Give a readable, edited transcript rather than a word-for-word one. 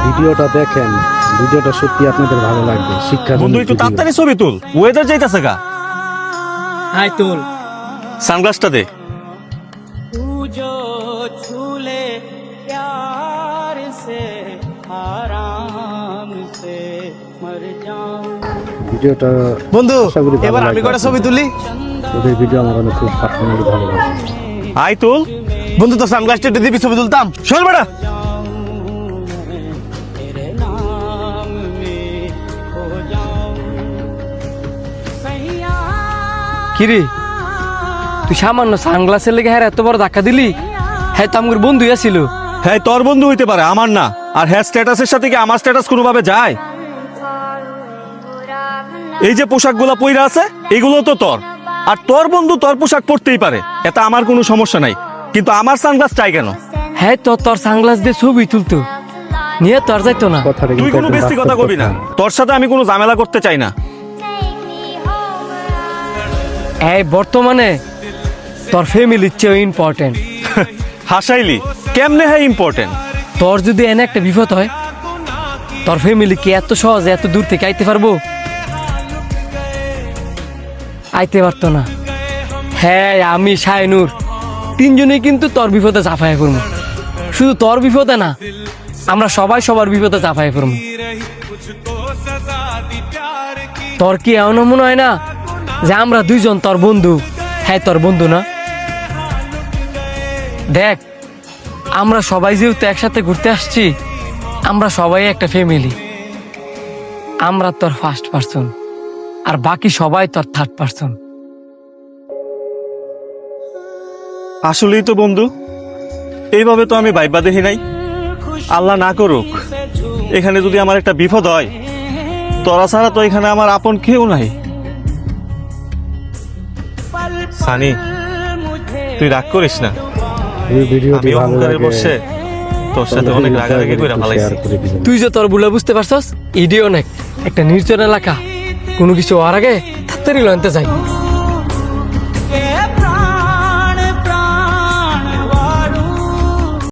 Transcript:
ভিডিওটা দেখেন, ভিডিওটা সত্যি আপনাদের ভালো লাগবে। শিক্ষা বন্ধু একটু তাড়াতাড়ি ছবি তুল, ওয়েদার যাইতাছে গা। হাই তুল সানগ্লাসটা দে। ভিডিওটা বন্ধু আশা করি ভালো এবার আমি লাগবে কটা ছবি তুলি। ওদের ভিডিও আমার অনেক খুব পার্সোনালি ভালো লাগে। আই তুল। বন্ধু তো সানগ্লাসটা একটু দিবি, ছবি তুলতাম। শোন বেটা, কিরে তুই সামান্য সানগ্লাসের লেগে হ্যাঁ এত বড় ধাক্কা দিলি? হ্যাঁ তো আমার বন্ধু ছিল। হ্যাঁ তোর বন্ধু হইতে পারে, আমার না। আর হ্যাঁ স্ট্যাটাসের সাথে কি আমার স্ট্যাটাস কোনোভাবে যায়? এই যে পোশাকগুলো পইরা আছে এগুলো তো তোর, আর তোর বন্ধু তোর পোশাক পরতেই পারে, এটা আমার কোনো সমস্যা নাই। কিন্তু আমার সানগ্লাস চাই কেন? হ্যাঁ তো তোর সানগ্লাস দিয়ে ছবি তুলতো, নিয়ে তোর যাইতো না। কথাটা তুই কিন্তু কোনো একদম বেশি কথা বাস্তব কবি না, কথা। তোর সাথে আমি কোনো ঝামেলা করতে চাই না। এই বর্তমানে তোর ফ্যামিলির চেয়ে ইম্পর্টেন্ট। হাসাইলি কেমনে? হ্যাঁ ইম্পর্টেন্ট। তোর যদি এনে একটা বিপদ হয়, তোর ফ্যামিলি কি এত সহজে এত দূর থেকে আইতে পারবো? আইতে পারতো না। হ্যাঁ আমি শাইনুর তিনজনেই কিন্তু তোর বিপদে ঝাঁপায় পড়বো। শুধু তোর বিপদে না, আমরা সবাই সবার বিপদে ঝাঁপায় পড়বো। তোর কি এমন মনে হয় না যে আমরা দুইজন তোর বন্ধু? হ্যাঁ তোর বন্ধু না? দেখ আমরা সবাই যেহেতু একসাথে ঘুরতে আসছি, আমরা সবাই একটা ফ্যামিলি। আমরা তোর ফার্স্ট পার্সন, আর বাকি সবাই তোর থার্ড পার্সন। আসলেই তো বন্ধু, এইভাবে তো আমি ভাইবা দেখি নাই। আল্লাহ না করুক এখানে যদি আমার একটা বিপদ হয়, তোরা ছাড়া তো এখানে আমার আপন কেউ নাই। সানি তুই রাগ করিস না, এই ভিডিওটি আমি ভালো অহংকারে লাগে বসে তোর সাথে অনেক রাগারাগি করে ফেলাইছি। শেয়ার করে দিবেন। তুই যে তোর বুলা বুঝতে পারছস, ইডি অনেক একটা নির্জন এলাকা, কোনো কিছু হওয়ার আগে তাড়াতাড়ি লয়তে যাই।